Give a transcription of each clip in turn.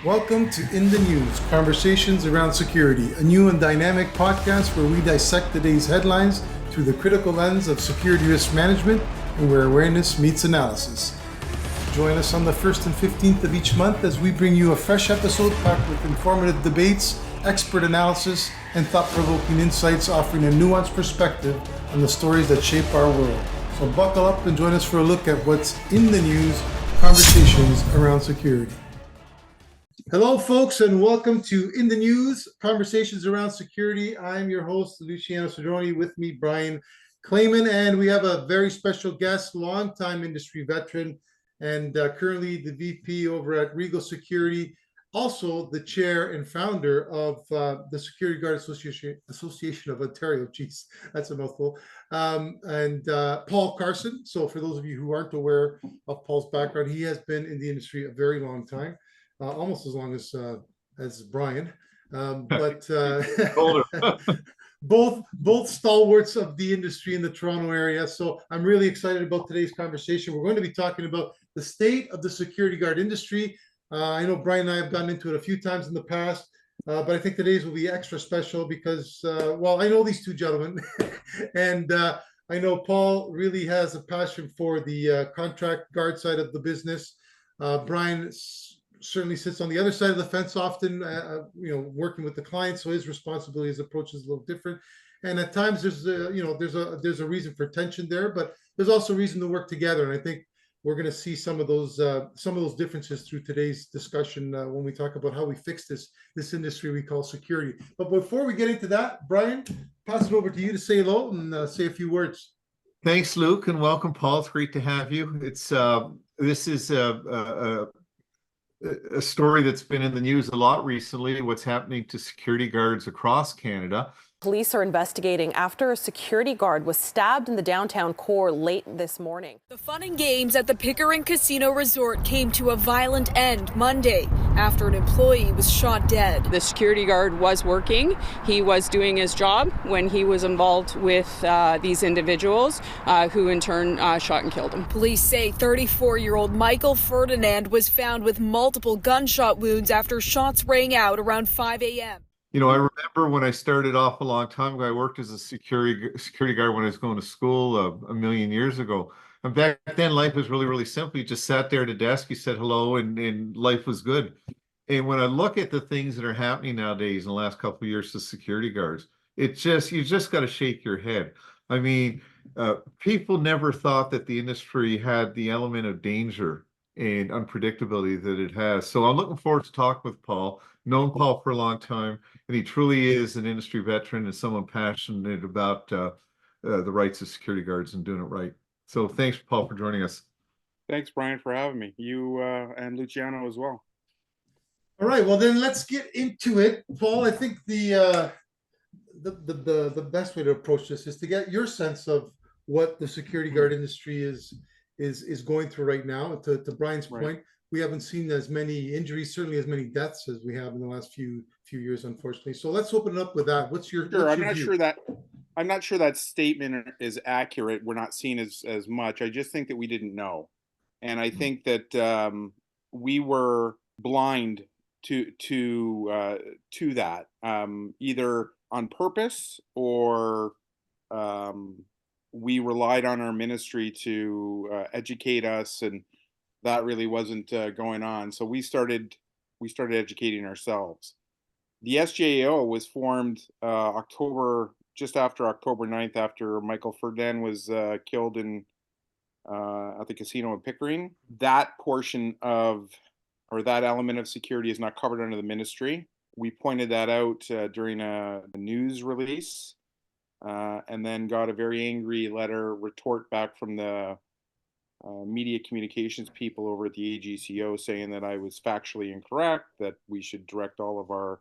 Welcome to In the News, Conversations Around Security, a new and dynamic podcast where we dissect the day's headlines through the critical lens of security risk management and where awareness meets analysis. Join us on the 1st and 15th of each month as we bring you a fresh episode packed with informative debates, expert analysis, and thought-provoking insights offering a nuanced perspective on the stories that shape our world. So buckle up and join us for a look at what's in the news, conversations around security. Hello, folks, and welcome to In the News, Conversations Around Security. I'm your host, Luciano Cedrone, with me, Brian Clayman, and we have a very special guest, longtime industry veteran, and currently the VP over at Regal Security, also the chair and founder of the Security Guard Association of Ontario. Geez, that's a mouthful. And Paul Carson. So for those of you who aren't aware of Paul's background, he has been in the industry a very long time. Almost as long as Brian, but both stalwarts of the industry in the Toronto area. So I'm really excited about today's conversation. We're going to be talking about the state of the security guard industry. I know Brian and I have gotten into it a few times in the past, but I think today's will be extra special because, well, I know these two gentlemen, and I know Paul really has a passion for the contract guard side of the business. Brian certainly sits on the other side of the fence often, working with the clients. So his responsibility, his approach is a little different. And at times there's a reason for tension there, but there's also reason to work together. And I think we're going to see some of those differences through today's discussion when we talk about how we fix this industry we call security. But before we get into that, Brian, pass it over to you to say hello and say a few words. Thanks, Luke, and welcome, Paul. It's great to have you. This is a story that's been in the news a lot recently, what's happening to security guards across Canada. Police are investigating after a security guard was stabbed in the downtown core late this morning. The fun and games at the Pickering Casino Resort came to a violent end Monday after an employee was shot dead. The security guard was working. He was doing his job when he was involved with these individuals who in turn shot and killed him. Police say 34-year-old Michael Ferdinand was found with multiple gunshot wounds after shots rang out around 5 a.m. You know, I remember when I started off a long time ago, I worked as a security guard when I was going to school a million years ago. And back then, life was really, really simple. You just sat there at a desk, you said hello, and life was good. And when I look at the things that are happening nowadays in the last couple of years to security guards, you just got to shake your head. I mean, people never thought that the industry had the element of danger and unpredictability that it has. So I'm looking forward to talking with Paul. Known Paul for a long time, and he truly is an industry veteran and someone passionate about the rights of security guards and doing it right. So thanks, Paul, for joining us. Thanks, Brian, for having me. You and Luciano as well. All right, well then let's get into it, Paul. I think the best way to approach this is to get your sense of what the security guard industry is going through right now. To Brian's point, we haven't seen as many injuries, certainly as many deaths as we have in the last few years, unfortunately. So let's open it up with that. What's your Sure, I'm not sure that statement is accurate. We're not seeing as much. I just think that we didn't know, and I think that we were blind to that, either on purpose or we relied on our ministry to educate us, and that really wasn't going on. So we started educating ourselves. The SJAO was formed just after October 9th, after Michael Ferdinand was killed at the casino in Pickering. That portion or that element of security is not covered under the ministry. We pointed that out during a news release, and then got a very angry retort back from the media communications people over at the AGCO saying that I was factually incorrect, that we should direct all of our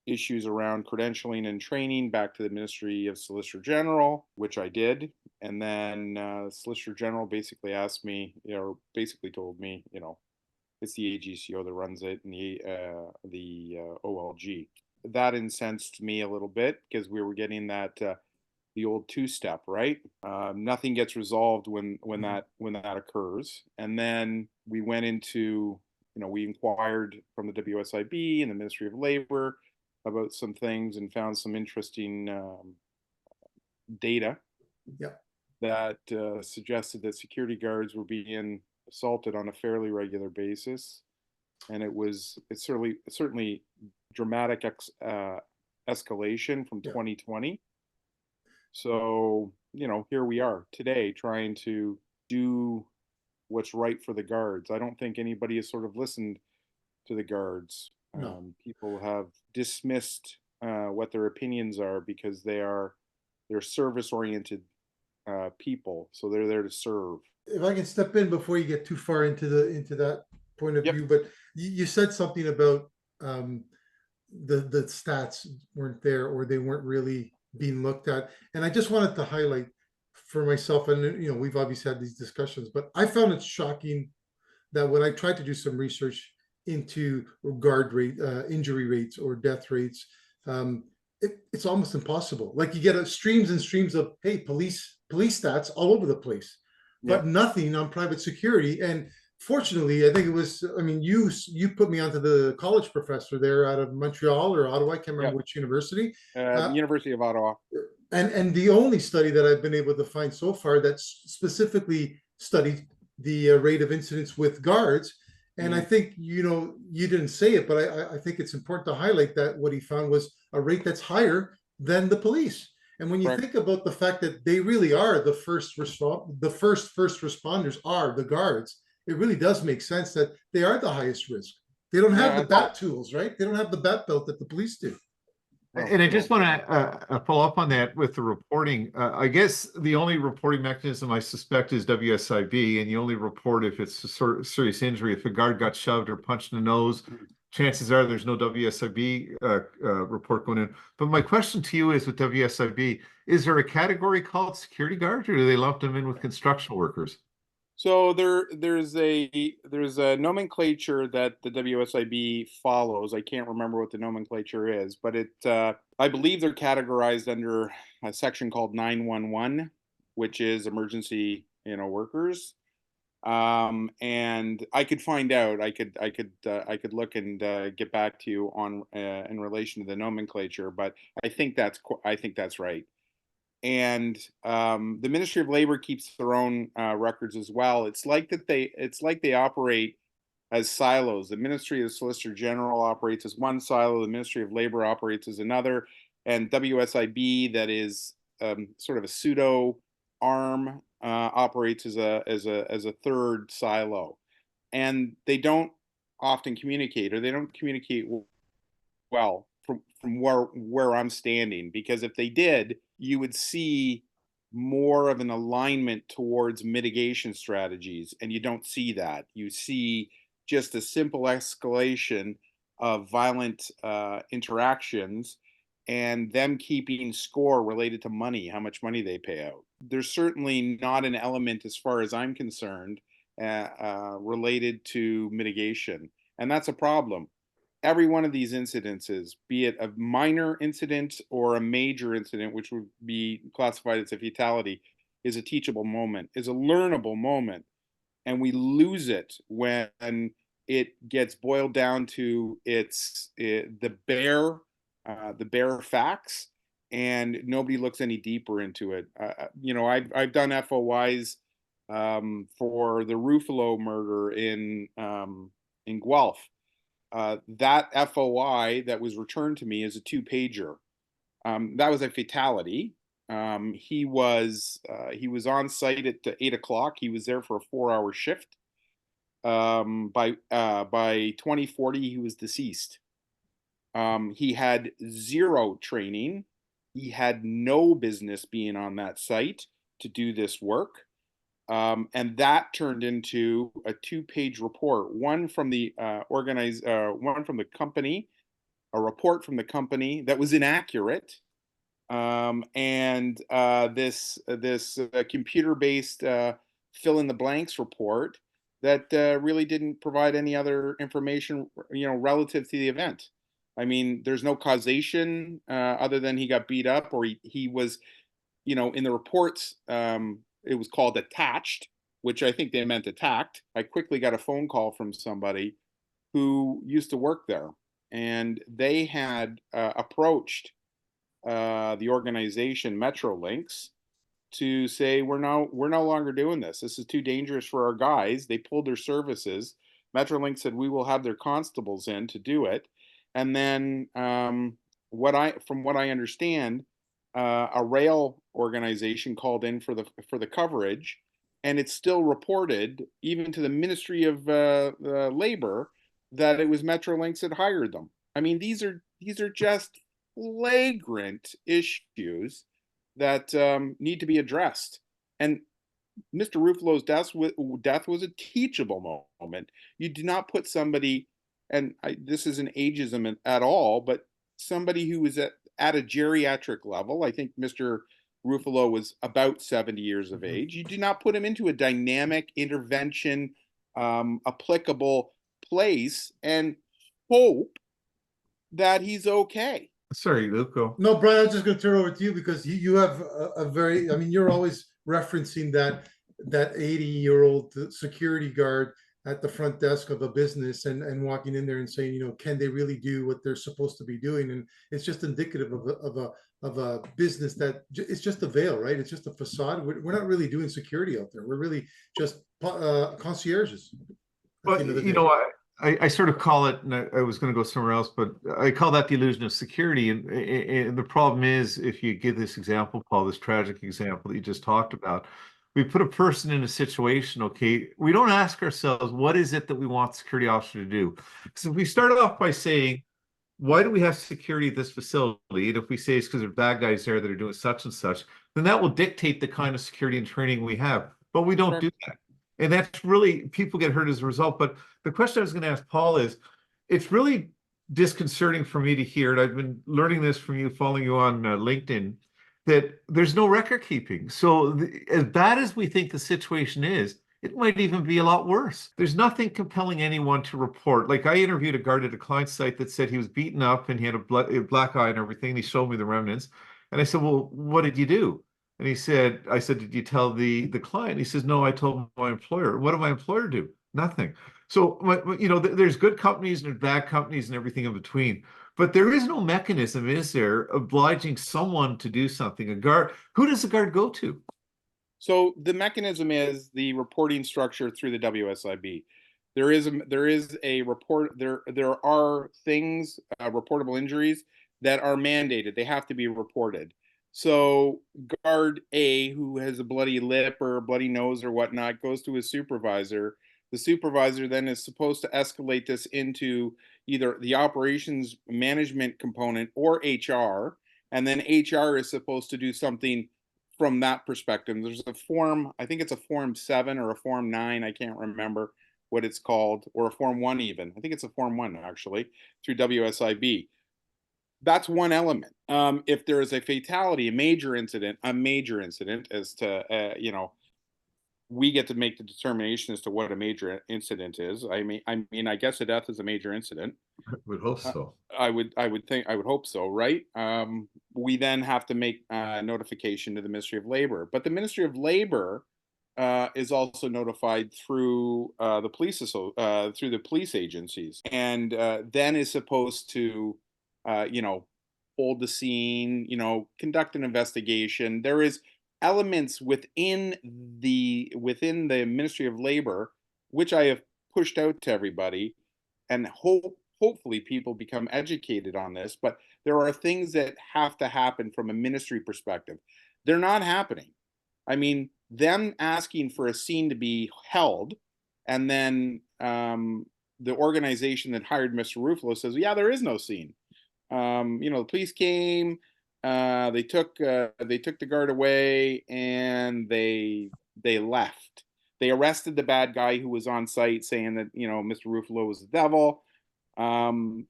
issues around credentialing and training back to the Ministry of Solicitor General, which I did. And then Solicitor General basically asked me, basically told me, it's the AGCO that runs it, and the OLG. That incensed me a little bit because we were getting that the old two-step, right? Nothing gets resolved when that occurs. And then we went into we inquired from the WSIB and the Ministry of Labor about some things and found some interesting data Yep. that suggested that security guards were being assaulted on a fairly regular basis, and it's certainly dramatic escalation from 2020. So here we are today trying to do what's right for the guards. I don't think anybody has sort of listened to the guards. No. People have dismissed what their opinions are because they're service-oriented people, so they're there to serve. If I can step in before you get too far into that point of Yep. view, but you said something about the stats weren't there, or they weren't really being looked at, and I just wanted to highlight for myself, and we've obviously had these discussions, but I found it shocking that when I tried to do some research into guard rate, injury rates or death rates, it's almost impossible. Like, you get streams and streams of, hey, police stats all over the place, but nothing on private security. And fortunately, I think it was, you put me onto the college professor there out of Montreal or Ottawa, I can't remember which university. University of Ottawa. And the only study that I've been able to find so far that specifically studied the rate of incidents with guards. And I think, you didn't say it, but I think it's important to highlight that what he found was a rate that's higher than the police. And when you think about the fact that they really are the first responders are the guards, it really does make sense that they are the highest risk. They don't have the bat tools, right? They don't have the bat belt that the police do. And I just want to follow up on that with the reporting. I guess the only reporting mechanism I suspect is WSIB, and you only report if it's a sort of serious injury. If a guard got shoved or punched in the nose, chances are there's no WSIB report going in. But my question to you is, with WSIB, is there a category called security guard, or do they lump them in with construction workers? So there's a nomenclature that the WSIB follows. I can't remember what the nomenclature is, but I believe they're categorized under a section called 911, which is emergency workers. And I could find out. I could look and get back to you on in relation to the nomenclature, but I think that's right. And the Ministry of Labor keeps their own records as well. It's like they operate as silos. The Ministry of the Solicitor General operates as one silo. The Ministry of Labor operates as another, and WSIB, that is sort of a pseudo arm, operates as a third silo. And they don't often communicate, or they don't communicate well from where I'm standing, because if they did, you would see more of an alignment towards mitigation strategies, and you don't see that. You see just a simple escalation of violent interactions, and them keeping score related to money, how much money they pay out. There's certainly not an element, as far as I'm concerned, related to mitigation, and that's a problem. Every one of these incidences, be it a minor incident or a major incident, which would be classified as a fatality, is a teachable moment, is a learnable moment. And we lose it when it gets boiled down to the bare facts, and nobody looks any deeper into it. I've done FOIs for the Ruffalo murder in Guelph. That FOI that was returned to me is a 2-pager. That was a fatality. He was on site at 8 o'clock. He was there for a 4-hour shift. By 2040, he was deceased. He had zero training. He had no business being on that site to do this work. And that turned into a 2-page report, one from the one from the company, a report from the company that was inaccurate, and this computer-based fill in the blanks report that really didn't provide any other information, relative to the event. I mean, there's no causation other than he got beat up, or he was, in the reports. It was called attached, which I think they meant attacked. I quickly got a phone call from somebody who used to work there, and they had approached the organization Metrolinx to say we're no longer doing this. This is too dangerous for our guys. They pulled their services. Metrolinx said we will have their constables in to do it, and then from what I understand, a rail organization called in for the coverage, and it's still reported even to the Ministry of Labor that it was Metrolinx that hired them. I mean, these are just flagrant issues that need to be addressed. And Mr. Ruffalo's death was a teachable moment. You do not put somebody, and this isn't ageism at all, but somebody who is at a geriatric level. I think Mr. Ruffalo was about 70 years of age. You do not put him into a dynamic intervention, applicable place and hope that he's okay. Sorry, Luke. Go. No, Brian, I was just going to turn it over to you because you have a very, I mean, you're always referencing that 80-year-old security guard at the front desk of a business and walking in there and saying, you know, can they really do what they're supposed to be doing? And it's just indicative of a business that it's just a veil, right? It's just a facade. We're not really doing security out there. We're really just concierges. But you know, I sort of call it, and I was going to go somewhere else, but I call that the illusion of security. And the problem is, if you give this example, Paul, this tragic example that you just talked about, we put a person in a situation, okay, we don't ask ourselves, what is it that we want the security officer to do? So if we start off by saying, why do we have security at this facility? And if we say it's because there are bad guys there that are doing such and such, then that will dictate the kind of security and training we have. But we don't do that. And that's really, people get hurt as a result. But the question I was going to ask Paul is, it's really disconcerting for me to hear, and I've been learning this from you, following you on LinkedIn, that there's no record keeping. So as bad as we think the situation is, it might even be a lot worse. There's nothing compelling anyone to report. Like, I interviewed a guard at a client site that said he was beaten up and he had a black eye and everything. And he showed me the remnants. And I said, well, what did you do? And he said, I said, did you tell the client? He says, no, I told my employer. What did my employer do? Nothing. So, you know, there's good companies and bad companies and everything in between. But there is no mechanism, is there, obliging someone to do something? A guard, who does the guard go to? So the mechanism is the reporting structure through the WSIB. There is a report. There are things, reportable injuries that are mandated. They have to be reported. So guard A, who has a bloody lip or a bloody nose or whatnot, goes to his supervisor. The supervisor then is supposed to escalate this into either the operations management component or HR, and then HR is supposed to do something from that perspective. There's a form, I think it's a form 7 or a form 9, I can't remember what it's called, or a form 1 even. I think it's a form 1 actually, through WSIB. That's one element. If there is a fatality, a major incident as to, you know, we get to make the determination as to what a major incident is. I mean, I guess a death is a major incident. I would hope so. I would hope so, right? We then have to make notification to the Ministry of Labor, but the Ministry of Labor is also notified through the police agencies, and then is supposed to, you know, hold the scene, you know, conduct an investigation. There is elements within the Ministry of Labor, which I have pushed out to everybody, and hopefully people become educated on this. But there are things that have to happen from a ministry perspective. They're not happening. I mean, them asking for a scene to be held, and then the organization that hired Mr. Ruffalo says, yeah, there is no scene. You know, the police came, they took the guard away, and they left. They arrested the bad guy who was on site, saying that, you know, Mr. Ruffalo was the devil.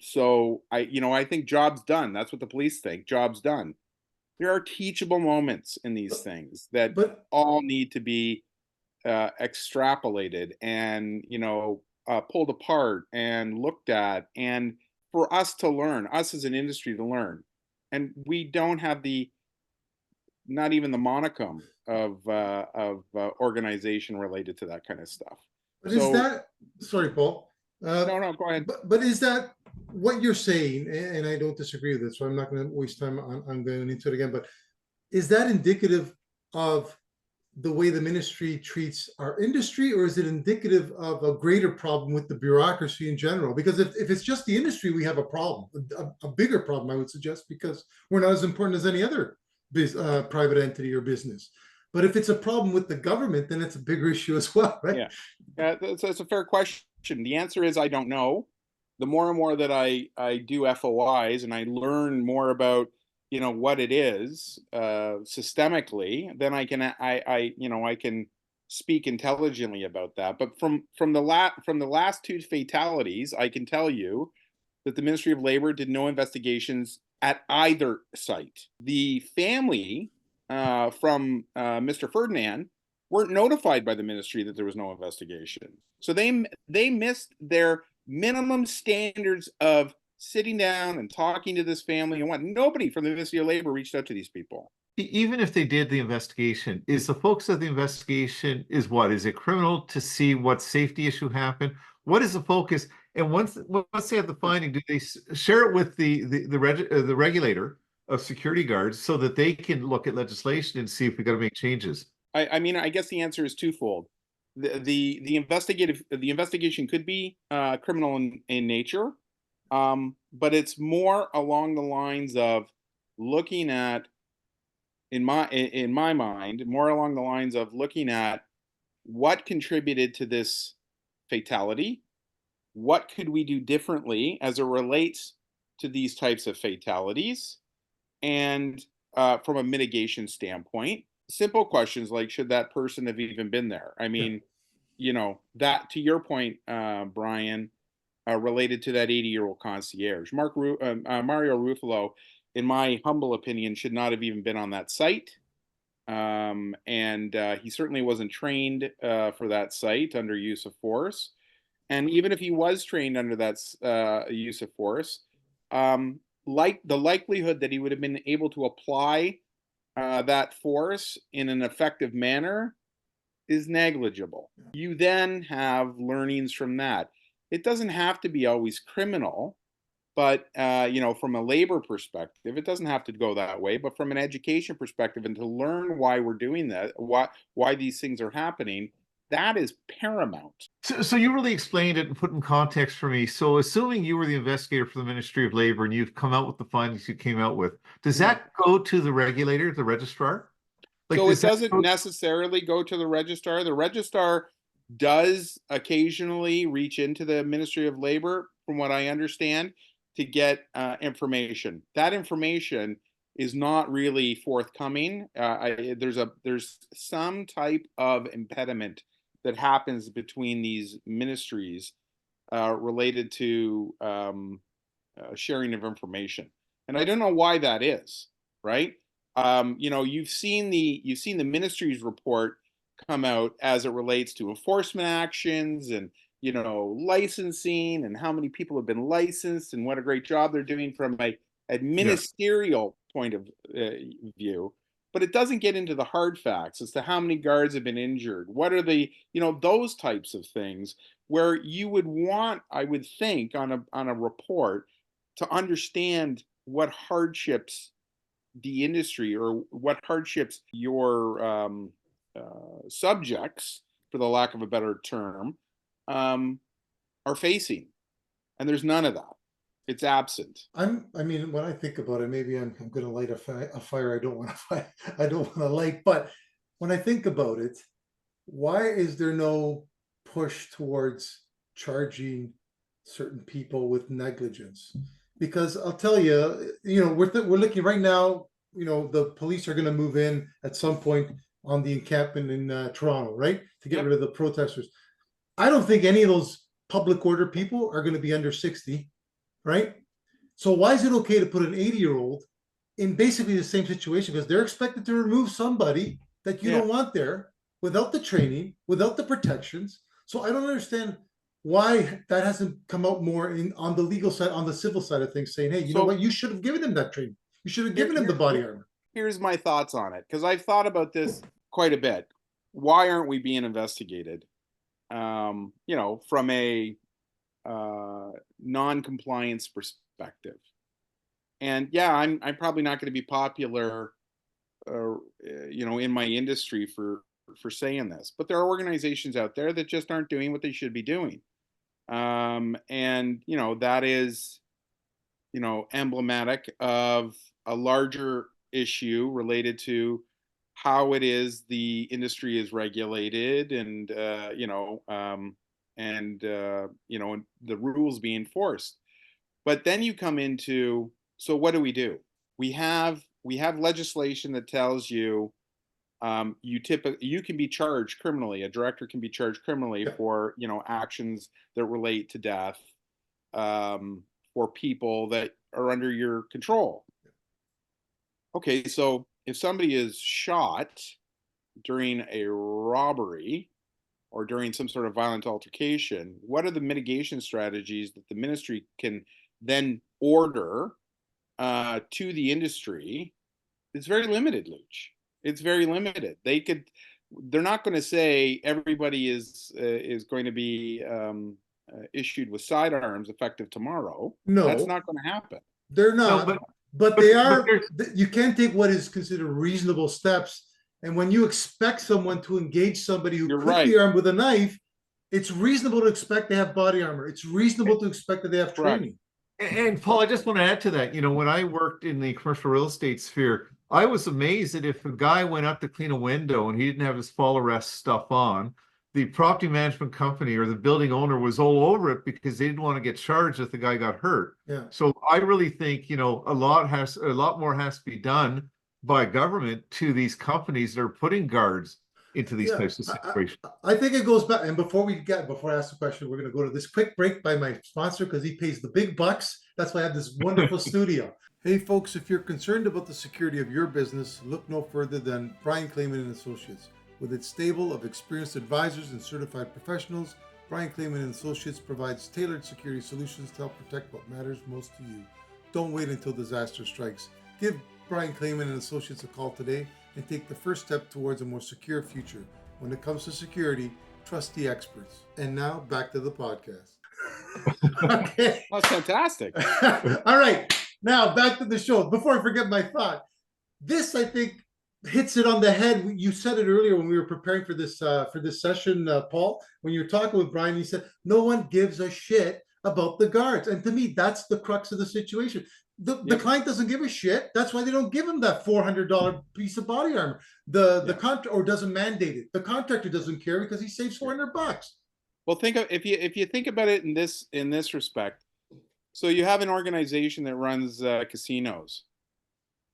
So I think job's done. That's what the police think. Job's done. There are teachable moments in these things that all need to be extrapolated and, you know, pulled apart and looked at, and for us to learn, us as an industry to learn. And we don't have not even the monicum of organization related to that kind of stuff. But is that, sorry, Paul, No, go ahead. But is that what you're saying? And I don't disagree with it, so I'm not going to waste time on going into it again. But is that indicative of the way the ministry treats our industry, or is it indicative of a greater problem with the bureaucracy in general? Because if it's just the industry, we have a problem, a bigger problem, I would suggest, because we're not as important as any other private entity or business. But if it's a problem with the government, then it's a bigger issue as well, right? Yeah, that's a fair question. The answer is I don't know. The more and more that I do FOIs and I learn more about what it is systemically, then I can speak intelligently about that. But from the last two fatalities, I can tell you that the Ministry of Labor did no investigations at either site. The family from Mr. Ferdinand weren't notified by the ministry that there was no investigation. So they missed their minimum standards of sitting down and talking to this family and what. Nobody from the Ministry of Labor reached out to these people. Even if they did the investigation, is the focus of the investigation what? Is it criminal to see what safety issue happened? What is the focus? And once they have the finding, do they share it with the regulator of security guards so that they can look at legislation and see if we got to make changes? I mean, I guess the answer is twofold. The investigation could be criminal in nature, but it's more along the lines of looking at, in my mind, more along the lines of looking at what contributed to this fatality, what could we do differently as it relates to these types of fatalities, and from a mitigation standpoint. Simple questions like, should that person have even been there? I mean, that, to your point, Brian, related to that 80-year-old concierge, Mario Ruffalo, in my humble opinion, should not have even been on that site. And he certainly wasn't trained for that site under use of force. And even if he was trained under that use of force, like the likelihood that he would have been able to apply that force in an effective manner is negligible. You then have learnings from that. It doesn't have to be always criminal, but from a labor perspective, it doesn't have to go that way. But from an education perspective, and to learn why we're doing that, why these things are happening, that is paramount. So you really explained it and put in context for me. So assuming you were the investigator for the Ministry of Labor and you've come out with the findings you came out with, does that go to the regulator, the registrar? So it doesn't necessarily go to the registrar. The registrar does occasionally reach into the Ministry of Labor, from what I understand, to get information. That information is not really forthcoming. There's some type of impediment that happens between these ministries related to sharing of information, and I don't know why that is. Right? You've seen the ministry's report come out as it relates to enforcement actions and licensing and how many people have been licensed and what a great job they're doing from a ministerial point of view. But it doesn't get into the hard facts as to how many guards have been injured. What are the, those types of things where you would want, I would think, on a report to understand what hardships the industry or what hardships your subjects, for the lack of a better term, are facing. And there's none of that. It's absent. I mean, when I think about it, maybe I'm going to light a fire I don't want to fight. I don't want to light. But when I think about it, why is there no push towards charging certain people with negligence? Because I'll tell you, we're looking right now. The police are going to move in at some point on the encampment in Toronto, right, to get rid of the protesters. I don't think any of those public order people are going to be under 60. Right? So why is it okay to put an 80-year-old in basically the same situation? Because they're expected to remove somebody that you don't want there without the training, without the protections. So I don't understand why that hasn't come out more on the legal side, on the civil side of things, saying, hey, you know what? You should have given him that training. You should have given him the body armor. Here's my thoughts on it, because I've thought about this quite a bit. Why aren't we being investigated? From a non-compliance perspective. And yeah, I'm probably not going to be popular, in my industry for saying this, but there are organizations out there that just aren't doing what they should be doing, and that is, emblematic of a larger issue related to how it is the industry is regulated, and the rules being enforced. But then you come into, so what do? We have legislation that tells you, you can be charged criminally. A director can be charged criminally for actions that relate to death, for people that are under your control. Okay, so if somebody is shot during a robbery or during some sort of violent altercation, what are the mitigation strategies that the ministry can then order to the industry? It's very limited, Luch. It's very limited. They're not going to say everybody is going to be issued with sidearms effective tomorrow. No, that's not going to happen. They're not. No, but they are. You can't take what is considered reasonable steps. And when you expect someone to engage somebody who could be armed with a knife, it's reasonable to expect they have body armor. It's reasonable to expect that they have training. And Paul, I just want to add to that. When I worked in the commercial real estate sphere, I was amazed that if a guy went up to clean a window and he didn't have his fall arrest stuff on, the property management company or the building owner was all over it because they didn't want to get charged if the guy got hurt. Yeah. So I really think, a lot more has to be done by government to these companies that are putting guards into these types of situations. I think it goes back. And before I ask the question, we're going to go to this quick break by my sponsor because he pays the big bucks. That's why I have this wonderful studio. Hey folks, if you're concerned about the security of your business, look no further than Brian Clayman and Associates. With its stable of experienced advisors and certified professionals, Brian Clayman and Associates provides tailored security solutions to help protect what matters most to you. Don't wait until disaster strikes. Give Brian Clayman and Associates a call today and take the first step towards a more secure future. When it comes to security, trust the experts. And now back to the podcast. Okay. That's fantastic. All right. Now back to the show. Before I forget my thought, this I think hits it on the head. You said it earlier when we were preparing for this session, Paul. When you were talking with Brian, you said no one gives a shit about the guards, and to me, that's the crux of the situation. The client doesn't give a shit. That's why they don't give him that $400 piece of body armor. The contract or doesn't mandate it. The contractor doesn't care because he saves $400. Well, if you think about it in this respect. So you have an organization that runs casinos.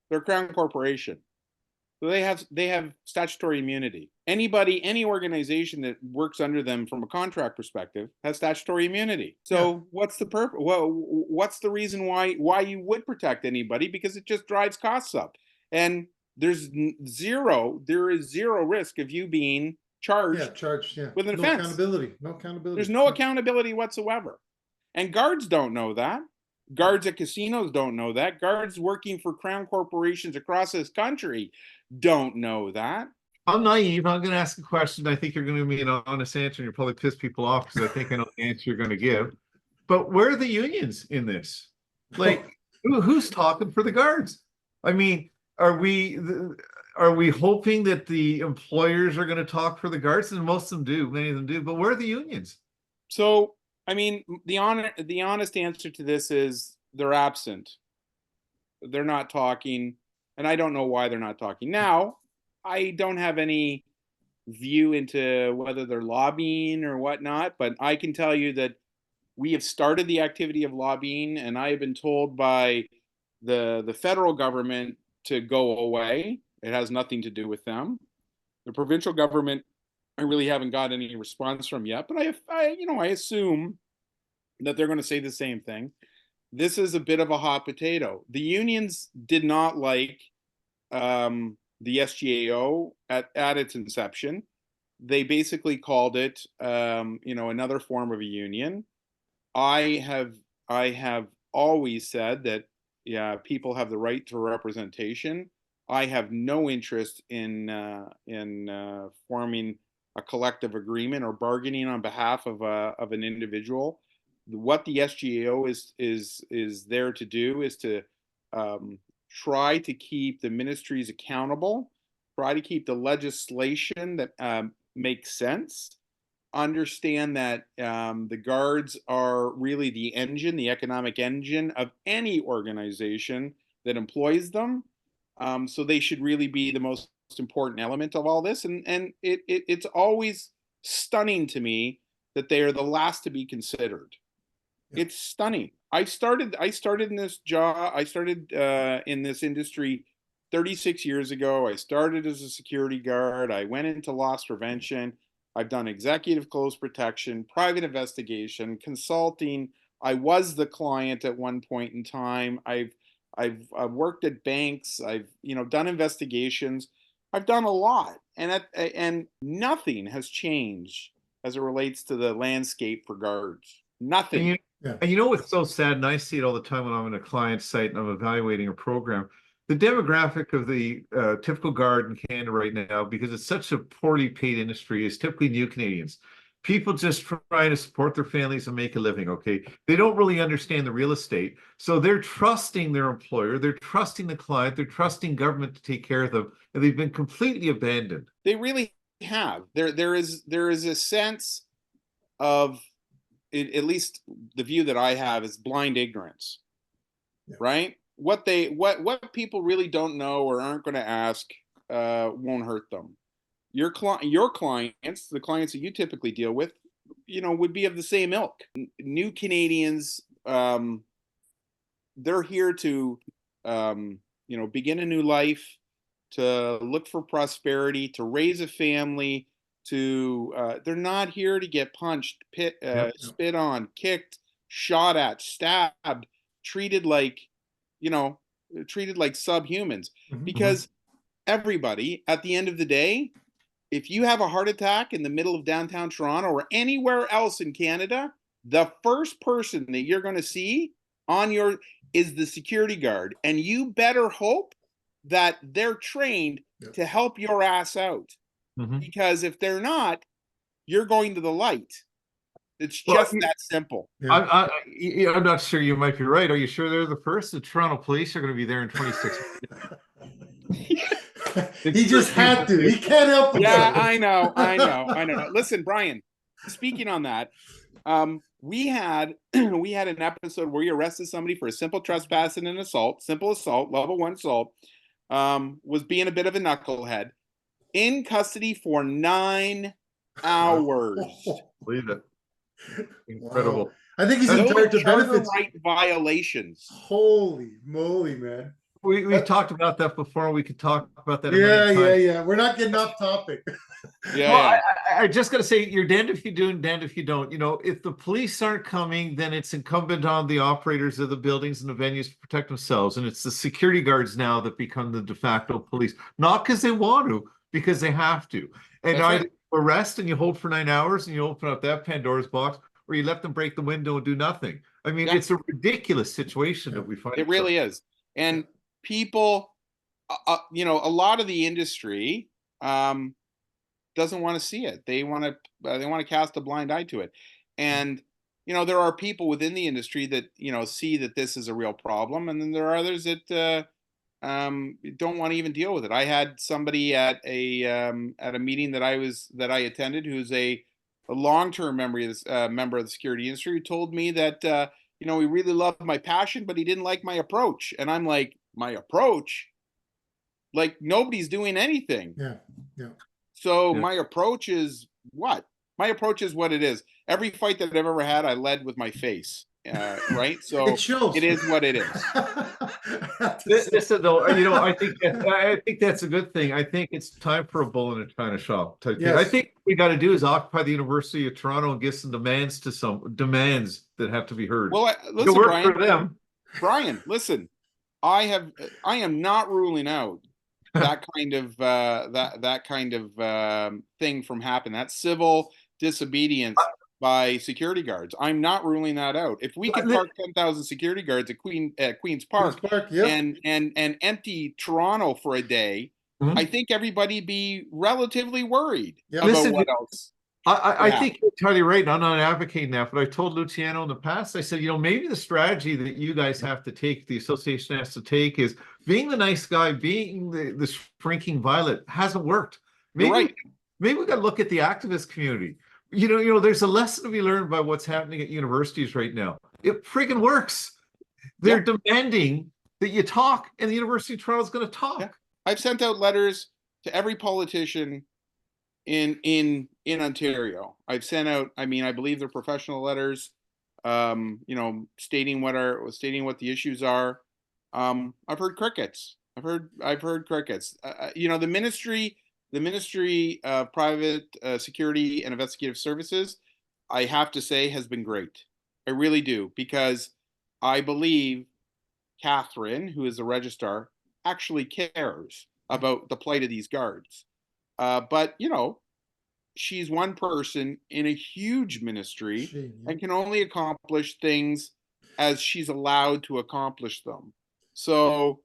They're a crown corporation. So they have statutory immunity. Any organization that works under them from a contract perspective has statutory immunity. So what's the purpose? Well, what's the reason why you would protect anybody? Because it just drives costs up. And there is zero risk of you being charged with an offense. No accountability. There's no accountability whatsoever. And guards don't know that. Guards at casinos don't know that. Guards working for crown corporations across this country don't know that. I'm naive. I'm going to ask a question. I think you're going to give me an honest answer, and you'll probably piss people off because I think I know the answer you're going to give. But where are the unions in this? Like, who's talking for the guards? I mean, are we hoping that the employers are going to talk for the guards? And most of them do. Many of them do. But where are the unions? So, I mean, the honest answer to this is they're absent. They're not talking, and I don't know why they're not talking. Now, I don't have any view into whether they're lobbying or whatnot, but I can tell you that we have started the activity of lobbying, and I have been told by the federal government to go away. It has nothing to do with them. The provincial government, I really haven't got any response from yet, but I assume that they're going to say the same thing. This is a bit of a hot potato. The unions did not like the SGAO at its inception. They basically called it, another form of a union. I have always said that, people have the right to representation. I have no interest in forming a collective agreement or bargaining on behalf of an individual. what the SGAO is there to do is to try to keep the ministries accountable, try to keep the legislation that makes sense, understand that the guards are really the engine, the economic engine of any organization that employs them. So they should really be the most important element of all this. And it's always stunning to me that they are the last to be considered. Yeah. It's stunning. I started in this job. I started in this industry 36 years ago. I started as a security guard. I went into loss prevention. I've done executive close protection, private investigation, consulting. I was the client at one point in time. I've worked at banks. I've done investigations. I've done a lot, and nothing has changed as it relates to the landscape for guards. Nothing. And you know what's so sad, and I see it all the time when I'm on a client site and I'm evaluating a program. The demographic of the typical guard in Canada right now, because it's such a poorly paid industry, is typically new Canadians. People just trying to support their families and make a living, okay? They don't really understand the real estate. So they're trusting their employer, they're trusting the client, they're trusting government to take care of them, and they've been completely abandoned. They really have. There is a sense of, at least the view that I have, is blind ignorance, right? What people really don't know or aren't going to ask won't hurt them. Your clients, the clients that you typically deal with, would be of the same ilk. New Canadians, they're here to, begin a new life, to look for prosperity, to raise a family. They're not here to get punched, spit on, kicked, shot at, stabbed, treated like subhumans. Because everybody, at the end of the day, if you have a heart attack in the middle of downtown Toronto or anywhere else in Canada, the first person that you're going to see is the security guard. And you better hope that they're trained to help your ass out. Because if they're not, you're going to the light. It's just that simple. I'm not sure. You might be right. Are you sure they're the first? The Toronto police are going to be there in 26 minutes. He just had to. He can't help himself. Yeah, I know. Listen, Brian, speaking on that, we had an episode where we arrested somebody for a simple trespass and an assault, level 1 assault, was being a bit of a knucklehead, in custody for 9 hours. Believe it. Incredible. Wow. I think he's entitled to benefits. Right violations. Holy moly, man. We talked about that before. We could talk about that. Yeah. We're not getting off topic. I just got to say, you're damned if you do and damned if you don't. If the police aren't coming, then it's incumbent on the operators of the buildings and the venues to protect themselves. And it's the security guards now that become the de facto police. Not because they want to, because they have to. And either you arrest and you hold for 9 hours and you open up that Pandora's box, or you let them break the window and do nothing. I mean, it's a ridiculous situation that we find. It really is. And people, a lot of the industry doesn't want to see it. They want to cast a blind eye to it. And there are people within the industry that see that this is a real problem, and then there are others that don't want to even deal with it. I had somebody at a meeting that I attended who's a long-term member of the security industry, who told me that he really loved my passion, but he didn't like my approach. And I'm like, my approach? Like, nobody's doing anything. Yeah. So my approach is what? My approach is what it is. Every fight that I've ever had, I led with my face. Right? So it is what it is. Listen, though, I think that's a good thing. I think it's time for a bull in a china shop type thing. I think what we got to do is occupy the University of Toronto and give some demands that have to be heard. Well, listen, Brian, listen. I am not ruling out that kind of thing from happening. That civil disobedience by security guards. I'm not ruling that out. If we could park 10,000 security guards at Queen's Park, and empty Toronto for a day, I think everybody'd be relatively worried about what else. I Yeah. think you're entirely right. And I'm not advocating that, but I told Luciano in the past, I said, maybe the strategy that you guys have to take, the association has to take, is being the nice guy, being the shrinking violet hasn't worked. You're right. Maybe we got to look at the activist community. There's a lesson to be learned by what's happening at universities right now. It friggin' works. They're demanding that you talk, and the University of Toronto is going to talk. Yeah. I've sent out letters to every politician in Ontario. I've sent out, I believe they're professional letters, stating what the issues are. I've heard crickets. I've heard crickets. The Ministry of Private Security and Investigative Services, I have to say, has been great. I really do, because I believe Catherine, who is the registrar, actually cares about the plight of these guards. But she's one person in a huge ministry and can only accomplish things as she's allowed to accomplish them. So,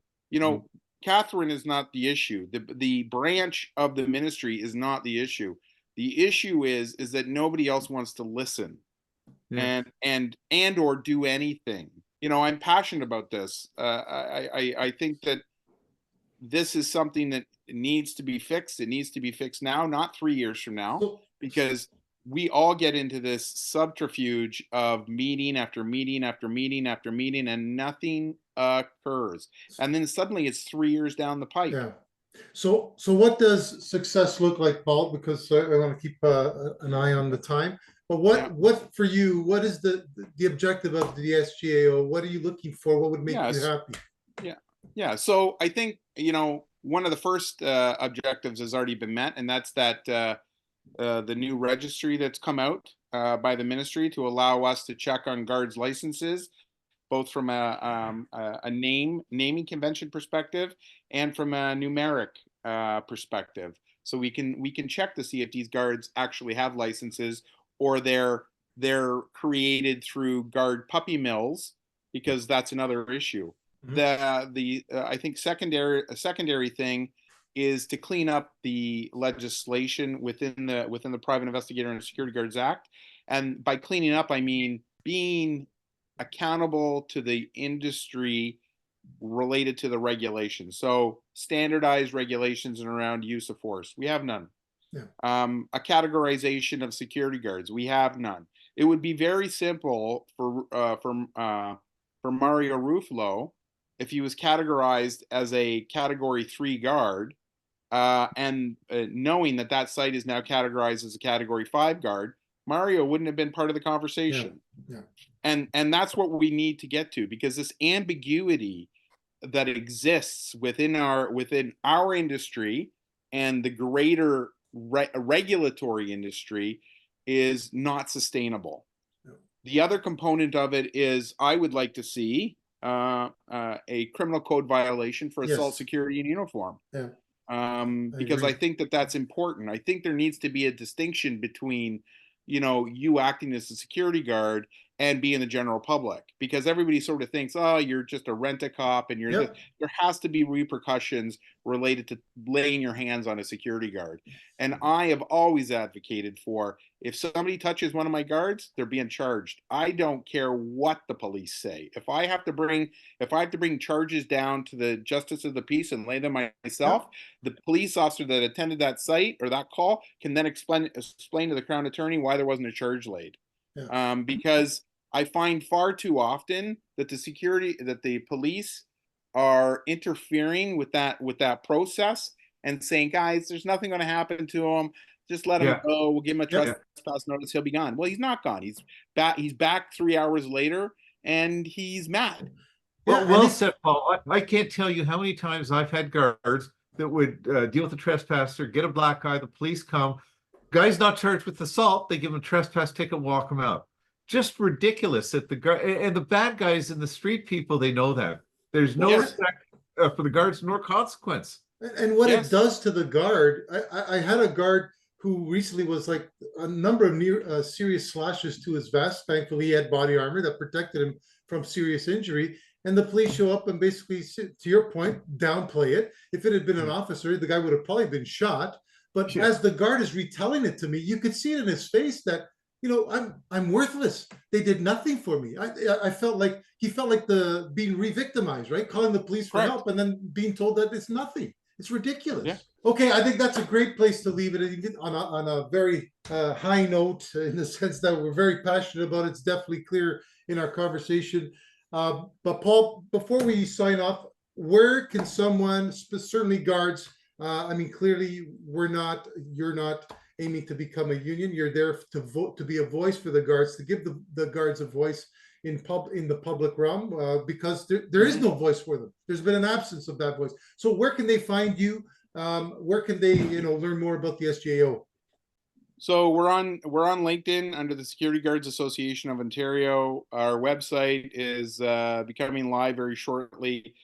Catherine is not the issue. The branch of the ministry is not the issue. The issue is that nobody else wants to listen and or do anything. I'm passionate about this. I think that this is something that needs to be fixed. It needs to be fixed now, not 3 years from now, because we all get into this subterfuge of meeting after meeting after meeting after meeting, and nothing occurs. And then suddenly it's 3 years down the pipe. Yeah. So what does success look like, Paul? Because I want to keep an eye on the time. But what for you? What is the objective of the SGAO? What are you looking for? What would make you happy? Yeah. So I think one of the first objectives has already been met, and that's that the new registry that's come out by the ministry to allow us to check on guards' licenses, both from a naming convention perspective and from a numeric perspective. So we can check to see if these guards actually have licenses, or they're created through guard puppy mills, because that's another issue. Mm-hmm. I think a secondary thing is to clean up the legislation within the Private Investigator and Security Guards Act. And by cleaning up, I mean being accountable to the industry related to the regulations. So standardized regulations around use of force, we have none. Yeah. A categorization of security guards, we have none. It would be very simple for Mario Ruffalo if he was categorized as a Category 3 guard, and knowing that site is now categorized as a Category 5 guard, Mario wouldn't have been part of the conversation. Yeah. And that's what we need to get to, because this ambiguity that exists within our industry and the greater regulatory industry is not sustainable. Yeah. The other component of it is I would like to see a criminal code violation for assault, security, and uniform. Yeah. Because I think that's important. I think there needs to be a distinction between, you acting as a security guard and being the general public, because everybody sort of thinks, oh, you're just a rent-a-cop, and there has to be repercussions related to laying your hands on a security guard. And I have always advocated for, if somebody touches one of my guards, they're being charged. I don't care what the police say. If I have to bring charges down to the justice of the peace and lay them myself, the police officer that attended that site or that call can then explain to the Crown Attorney why there wasn't a charge laid. Yeah. Because I find far too often that the police are interfering with that process and saying, guys, there's nothing going to happen to him. Just let him go. We'll give him a trespass notice. He'll be gone. Well, he's not gone. He's back 3 hours later, and he's mad. Well said, Paul. I can't tell you how many times I've had guards that would deal with a trespasser, get a black eye, the police come. Guy's not charged with assault. They give him a trespass ticket, walk him out. Just ridiculous that the guard and the bad guys and the street people, they know that. There's no respect for the guards nor consequence. And what it does to the guard, I had a guard who recently was like a number of serious slashes to his vest. Thankfully, he had body armor that protected him from serious injury. And the police show up and basically, to your point, downplay it. If it had been an officer, the guy would have probably been shot. But as the guard is retelling it to me, you could see it in his face that, I'm worthless. They did nothing for me. I felt like he felt like being re-victimized, right? Calling the police for help and then being told that it's nothing. It's ridiculous. Yeah. Okay, I think that's a great place to leave it on a very high note, in the sense that we're very passionate about it. It's definitely clear in our conversation. But Paul, before we sign off, where can someone, certainly guards, clearly you're not aiming to become a union. You're there to vote, to be a voice for the guards, to give the guards a voice in the public realm, because there is no voice for them. There's been an absence of that voice. So where can they find you? Where can they learn more about the SGAO? So we're on LinkedIn under the Security Guards Association of Ontario. Our website is becoming live very shortly.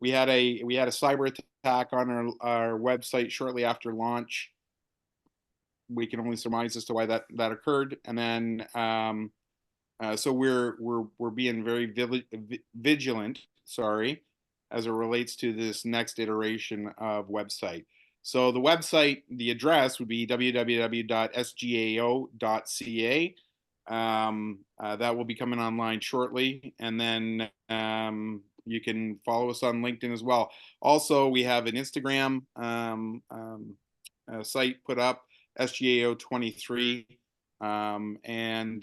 We had a cyber attack on our website shortly after launch. We can only surmise as to why that occurred, and then so we're being very vigilant. Sorry, as it relates to this next iteration of website. So the website, the address would be www.sgao.ca. That will be coming online shortly, and then you can follow us on LinkedIn as well. Also, we have an Instagram site put up, SGAO23, and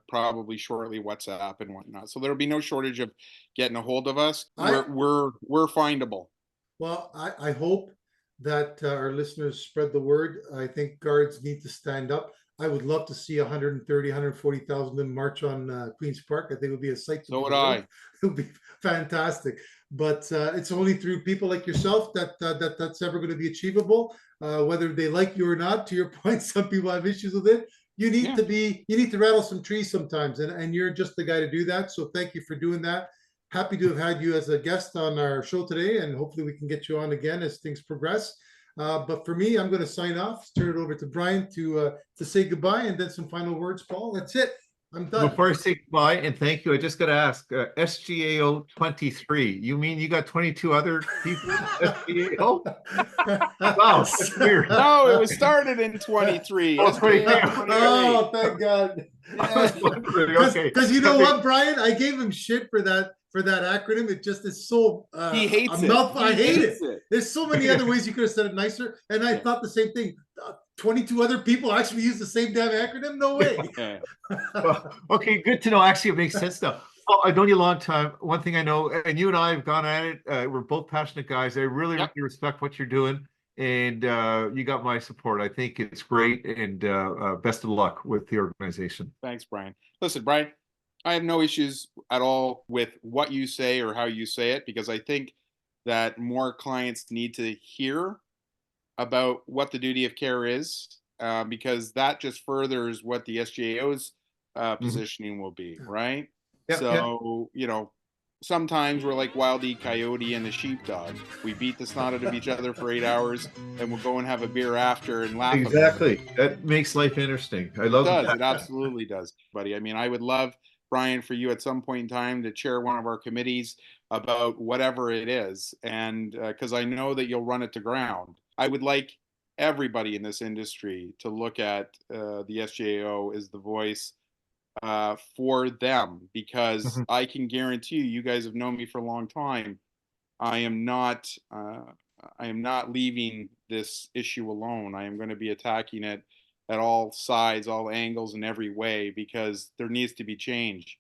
probably shortly WhatsApp and whatnot. So there'll be no shortage of getting a hold of us. We're findable. Well, I hope that our listeners spread the word. I think guards need to stand up. I would love to see 130, 140,000 of them march on Queen's Park. I think it would be a sight. So would I. It would be fantastic. But it's only through people like yourself that's ever going to be achievable. Whether they like you or not, to your point, some people have issues with it. You need to rattle some trees sometimes, and you're just the guy to do that. So thank you for doing that. Happy to have had you as a guest on our show today, and hopefully we can get you on again as things progress. But for me, I'm going to sign off, turn it over to Brian to say goodbye, and then some final words, Paul. That's it. I'm done. Before I say goodbye and thank you, I just got to ask, SGAO 23, you mean you got 22 other people? SGAO? Wow, that's weird. No, it was started in 23. Oh, thank God. Because you know what, Brian? I gave him shit for that acronym. It just is so he hates it. I hate it. There's so many other ways you could have said it nicer, and I thought the same thing. 22 other people actually use the same damn acronym? No way. Well, okay, good to know. Actually, it makes sense now. Well, I've known you a long time. One thing I know, and you and I have gone at it. We're both passionate guys. I really, really respect what you're doing, and you got my support. I think it's great, and best of luck with the organization. Thanks, Brian. Listen, Brian, I have no issues at all with what you say or how you say it, because I think that more clients need to hear about what the duty of care is, because that just furthers what the SGAO's positioning will be, right? So, sometimes we're like Wild E. Coyote and the sheepdog. We beat the snot out of each other for 8 hours, and we'll go and have a beer after and laugh. Exactly. That makes life interesting. I love it. It absolutely does, buddy. I mean, I would love, Brian, for you at some point in time to chair one of our committees about whatever it is, and because I know that you'll run it to ground. I would like everybody in this industry to look at the SGAO as the voice for them, because I can guarantee you guys have known me for a long time. I am not leaving this issue alone. I am going to be attacking it at all sides, all angles, in every way, because there needs to be change.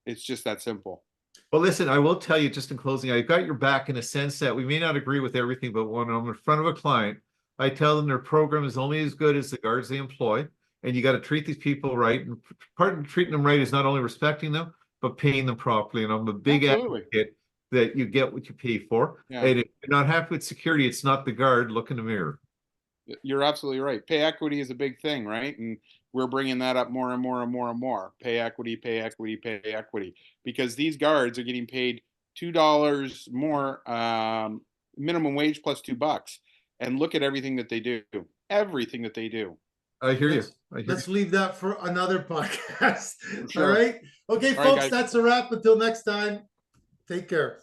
It's just that simple. Well, listen, I will tell you just in closing, I've got your back in a sense that we may not agree with everything, but when I'm in front of a client, I tell them their program is only as good as the guards they employ, and you got to treat these people right. And part of treating them right is not only respecting them, but paying them properly. And I'm a big advocate that you get what you pay for. And if you're not happy with security, it's not the guard. Look in the mirror. You're absolutely right. Pay equity is a big thing, right? And we're bringing that up more and more and more and more. Pay equity, pay equity, pay equity. Because these guards are getting paid $2 more, minimum wage plus $2. And look at everything that they do. Everything that they do. I hear you. Let's leave that for another podcast. Sure. All right. Okay, folks, that's a wrap. Until next time, take care.